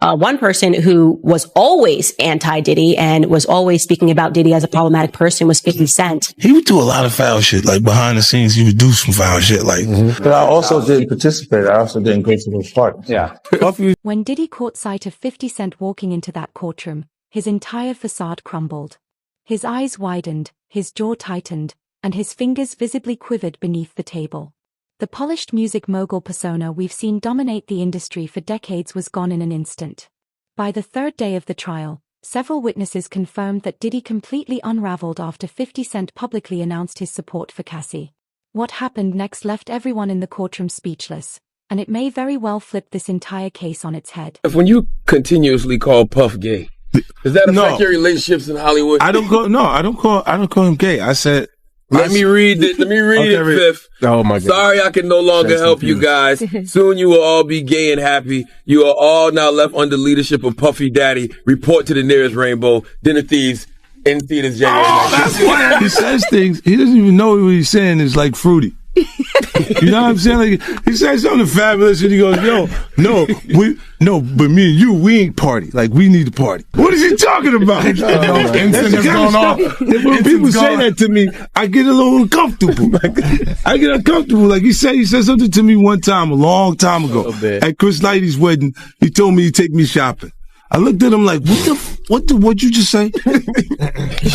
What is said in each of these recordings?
One person who was always anti-Diddy and was always speaking about Diddy as a problematic person was 50 Cent. He would do a lot of foul shit. Like behind the scenes, he would do some foul shit. Like, But I also didn't participate. I also didn't go to those parties. Yeah. When Diddy caught sight of 50 Cent walking into that courtroom, his entire facade crumbled. His eyes widened, his jaw tightened, and his fingers visibly quivered beneath the table. The polished music mogul persona we've seen dominate the industry for decades was gone in an instant. By the third day of the trial, several witnesses confirmed that Diddy completely unraveled after 50 Cent publicly announced his support for Cassie. What happened next left everyone in the courtroom speechless, and it may very well flip this entire case on its head. When you continuously call Puff gay, does that affect your relationships in Hollywood? I don't call him gay. I said, Let me read it, Fifth. Oh my God. Sorry I can no longer help you guys. Soon you will all be gay and happy. You are all now left under leadership of Puffy Daddy. Report to the nearest rainbow. Dinner Thieves in theaters January 19th. That's why he says things. He doesn't even know what he's saying is like fruity. You know what I'm saying? Like, he says something fabulous and he goes, but me and you, we ain't party. Like, we need to party. What is he talking about? Incense going off. When people say that to me, I get a little uncomfortable. I get uncomfortable. Like, he said something to me one time, a long time ago, at Chris Lighty's wedding. He told me he'd take me shopping. I looked at him like, what'd you just say?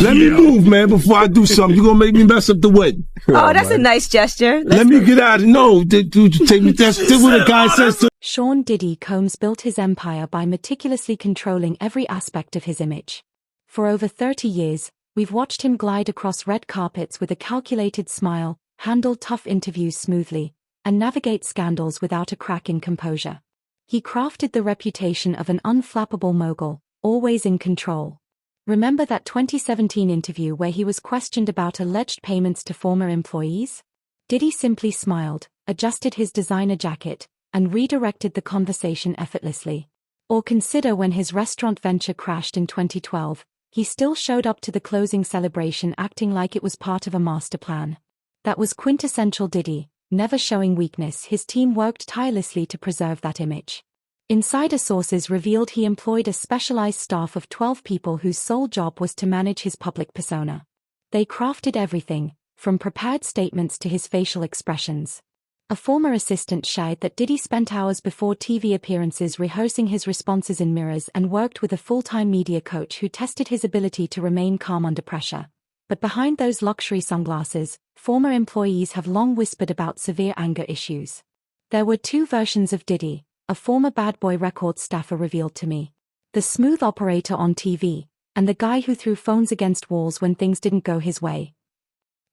Let me move, man, before I do something. You're gonna make me mess up the wedding. Oh, that's a nice gesture. Let me get out of no, dude, take me. That's what a guy says to. Sean Diddy Combs built his empire by meticulously controlling every aspect of his image. For over 30 years, we've watched him glide across red carpets with a calculated smile, handle tough interviews smoothly, and navigate scandals without a crack in composure. He crafted the reputation of an unflappable mogul, always in control. Remember that 2017 interview where he was questioned about alleged payments to former employees? Diddy simply smiled, adjusted his designer jacket, and redirected the conversation effortlessly. Or consider when his restaurant venture crashed in 2012, he still showed up to the closing celebration acting like it was part of a master plan. That was quintessential Diddy. Never showing weakness, his team worked tirelessly to preserve that image. Insider sources revealed he employed a specialized staff of 12 people whose sole job was to manage his public persona. They crafted everything, from prepared statements to his facial expressions. A former assistant shared that Diddy spent hours before TV appearances rehearsing his responses in mirrors and worked with a full-time media coach who tested his ability to remain calm under pressure. But behind those luxury sunglasses, former employees have long whispered about severe anger issues. There were two versions of Diddy, a former Bad Boy Records staffer revealed to me. The smooth operator on TV, and the guy who threw phones against walls when things didn't go his way.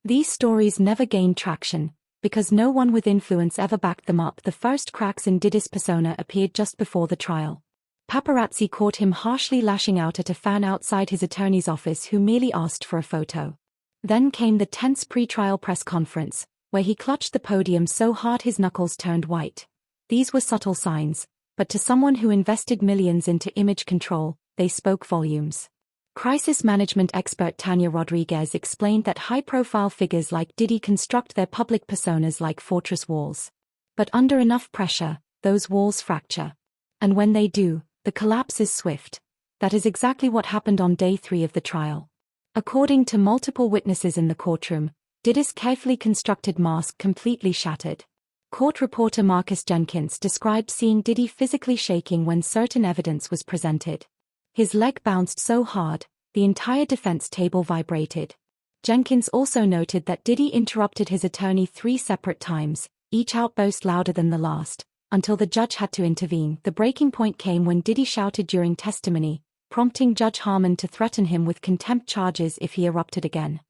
These stories never gained traction, because no one with influence ever backed them up. The first cracks in Diddy's persona appeared just before the trial. Paparazzi caught him harshly lashing out at a fan outside his attorney's office who merely asked for a photo. Then came the tense pre-trial press conference, where he clutched the podium so hard his knuckles turned white. These were subtle signs, but to someone who invested millions into image control, they spoke volumes. Crisis management expert Tanya Rodriguez explained that high-profile figures like Diddy construct their public personas like fortress walls. But under enough pressure, those walls fracture. And when they do, the collapse is swift. That is exactly what happened on day 3 of the trial. According to multiple witnesses in the courtroom, Diddy's carefully constructed mask completely shattered. Court reporter Marcus Jenkins described seeing Diddy physically shaking when certain evidence was presented. His leg bounced so hard, the entire defense table vibrated. Jenkins also noted that Diddy interrupted his attorney 3 separate times, each outburst louder than the last, until the judge had to intervene. The breaking point came when Diddy shouted during testimony, prompting Judge Harmon to threaten him with contempt charges if he erupted again.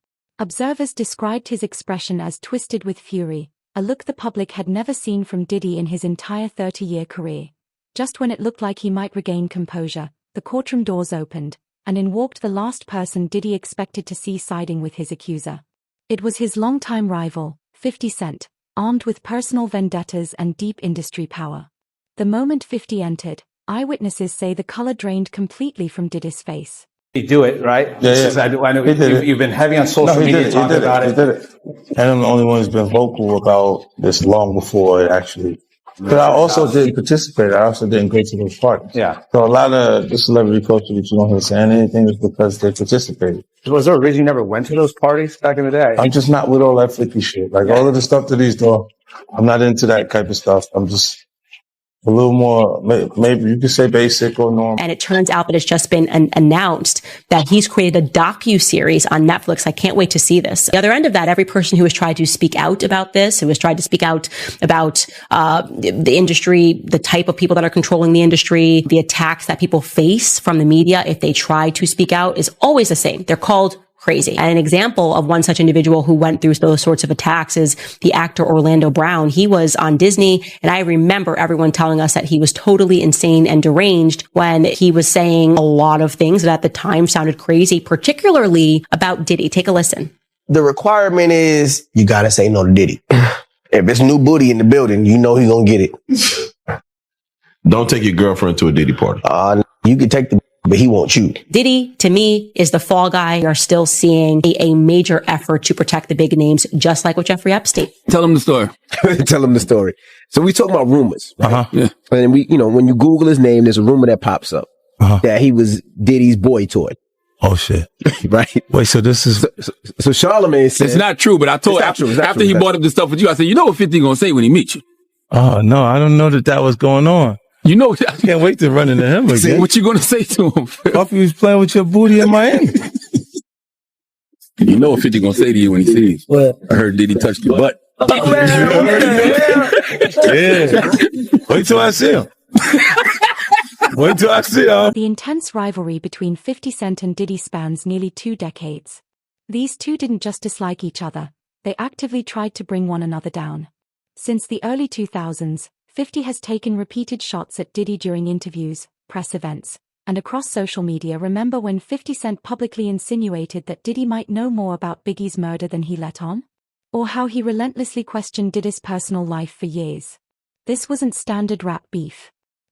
Observers described his expression as twisted with fury, a look the public had never seen from Diddy in his entire 30-year career. Just when it looked like he might regain composure, the courtroom doors opened, and in walked the last person Diddy expected to see siding with his accuser. It was his longtime rival, 50 Cent, armed with personal vendettas and deep industry power. The moment 50 entered, eyewitnesses say the color drained completely from Diddy's face. You do it, right? Yeah. I know you've been heavy on social media talking about it. He did it. And I'm the only one who's been vocal about this long before it actually But I also didn't participate. I also didn't go to those parties. Yeah. So a lot of the celebrity culture that you don't hear saying anything is because they participated. Was there a reason you never went to those parties back in the day? I'm just not with all that 50 shit. Like all of the stuff that he's doing, I'm not into that type of stuff. I'm just a little more, maybe you could say basic or normal. And it turns out that it's just been announced that he's created a docu-series on Netflix. I can't wait to see this. The other end of that, every person who has tried to speak out about this, who has tried to speak out about the industry, the type of people that are controlling the industry, the attacks that people face from the media if they try to speak out, is always the same. They're called crazy. And an example of one such individual who went through those sorts of attacks is the actor Orlando Brown. He was on Disney, and I remember everyone telling us that he was totally insane and deranged when he was saying a lot of things that at the time sounded crazy, particularly about Diddy. Take a listen. The requirement is you gotta say no to Diddy. If it's new booty in the building, you know he's gonna get it. Don't take your girlfriend to a Diddy party. You can take the, but he won't you. Diddy, to me, is the fall guy. We are still seeing a major effort to protect the big names, just like with Jeffrey Epstein. Tell him the story. Tell him the story. So we talk about rumors, right? Yeah. And we, when you Google his name, there's a rumor that pops up that he was Diddy's boy toy. Oh shit! Right? Wait, so this is so Charlamagne said it's not true. But I told after he brought up the stuff with you, I said, you know what 50 gonna say when he meets you? Oh no, I don't know that was going on. You know, I can't wait to run into him again. What you gonna say to him? Puffy was playing with your booty in Miami. You know what 50 gonna say to you when he sees? What? I heard Diddy touch your butt. Yeah. Wait till I see him. Wait till I see him. The intense rivalry between 50 Cent and Diddy spans nearly 2 decades. These two didn't just dislike each other, they actively tried to bring one another down. Since the early 2000s, 50 has taken repeated shots at Diddy during interviews, press events, and across social media. Remember when 50 Cent publicly insinuated that Diddy might know more about Biggie's murder than he let on? Or how he relentlessly questioned Diddy's personal life for years. This wasn't standard rap beef.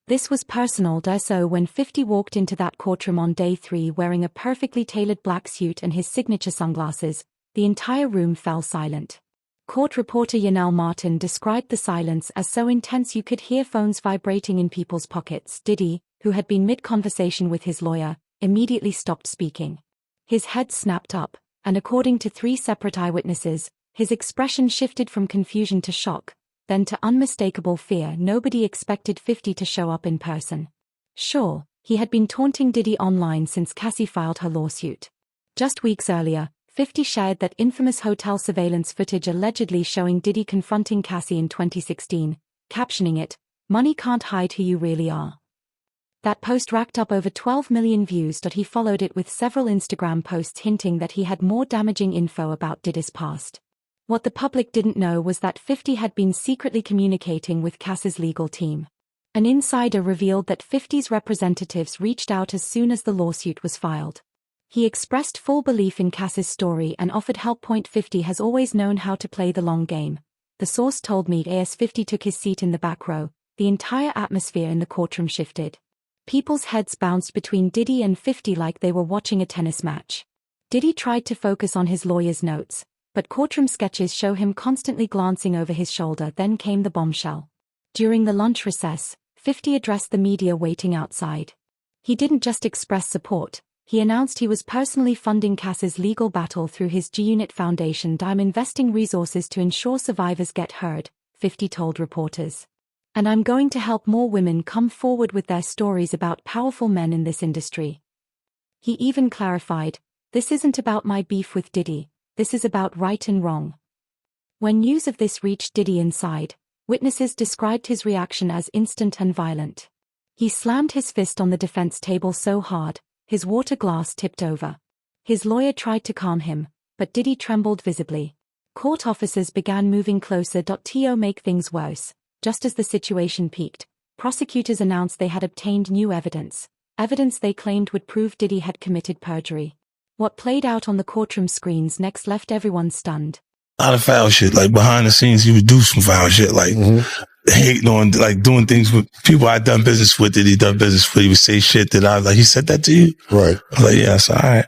This was personal. So when 50 walked into that courtroom on day 3 wearing a perfectly tailored black suit and his signature sunglasses, the entire room fell silent. Court reporter Yanel Martin described the silence as so intense you could hear phones vibrating in people's pockets. Diddy, who had been mid-conversation with his lawyer, immediately stopped speaking. His head snapped up, and according to 3 separate eyewitnesses, his expression shifted from confusion to shock, then to unmistakable fear. Nobody expected 50 to show up in person. Sure, he had been taunting Diddy online since Cassie filed her lawsuit. Just weeks earlier, 50 shared that infamous hotel surveillance footage allegedly showing Diddy confronting Cassie in 2016, captioning it, "Money can't hide who you really are." That post racked up over 12 million views. He followed it with several Instagram posts hinting that he had more damaging info about Diddy's past. What the public didn't know was that 50 had been secretly communicating with Cassie's legal team. An insider revealed that 50's representatives reached out as soon as the lawsuit was filed. He expressed full belief in Cassie's story and offered help. 50 has always known how to play the long game. The source told me as 50 took his seat in the back row, the entire atmosphere in the courtroom shifted. People's heads bounced between Diddy and 50 like they were watching a tennis match. Diddy tried to focus on his lawyer's notes, but courtroom sketches show him constantly glancing over his shoulder. Then came the bombshell. During the lunch recess, 50 addressed the media waiting outside. He didn't just express support. He announced he was personally funding Cassie's legal battle through his G-Unit Foundation. "I'm investing resources to ensure survivors get heard," 50 told reporters. "And I'm going to help more women come forward with their stories about powerful men in this industry." He even clarified, "This isn't about my beef with Diddy, this is about right and wrong." When news of this reached Diddy inside, witnesses described his reaction as instant and violent. He slammed his fist on the defense table so hard, his water glass tipped over. His lawyer tried to calm him, but Diddy trembled visibly. Court officers began moving closer. To make things worse, just as the situation peaked, prosecutors announced they had obtained new evidence they claimed would prove Diddy had committed perjury. What played out on the courtroom screens next left everyone stunned. A lot of foul shit, like behind the scenes, he would do some foul shit, like hating on, like, doing things with people I'd done business with that he done business with. He would say shit that I was like, he said that to you? Right. I was like, yeah, it's all right.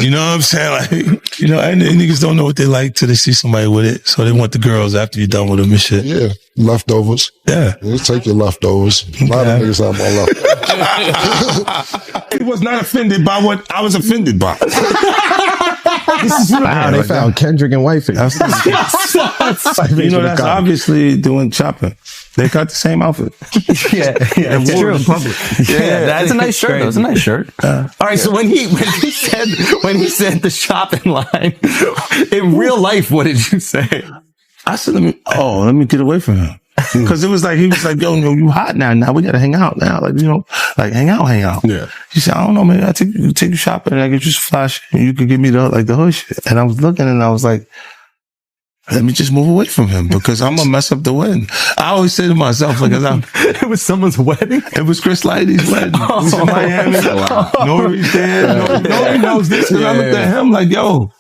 You know what I'm saying? Like, you know, and niggas don't know what they like till they see somebody with it. So they want the girls after you're done with them and shit. Yeah. Leftovers. Yeah. You take your leftovers. A lot of niggas have my leftovers. He was not offended by what I was offended by. This is wow, they found Kendrick and Wifey. That's obviously doing shopping. They got the same outfit. Yeah, that's true. Yeah, that's a nice shirt. Though. It's a nice shirt. All right, so when he said the shopping line in real life, what did you say? I said, let me get away from him. Cause it was like, he was like, yo, you hot now. Now we gotta hang out now. Like, you know, like hang out. Yeah. He said, I don't know, maybe I'll take you shopping and I get you some flash and you could give me the hood shit. And I was looking and I was like, let me just move away from him because I'm gonna mess up the wedding. I always say to myself, like, it was someone's wedding? It was Chris Lighty's wedding. It was in Miami. Nori's there. Nori knows this. And I looked at him like, yo,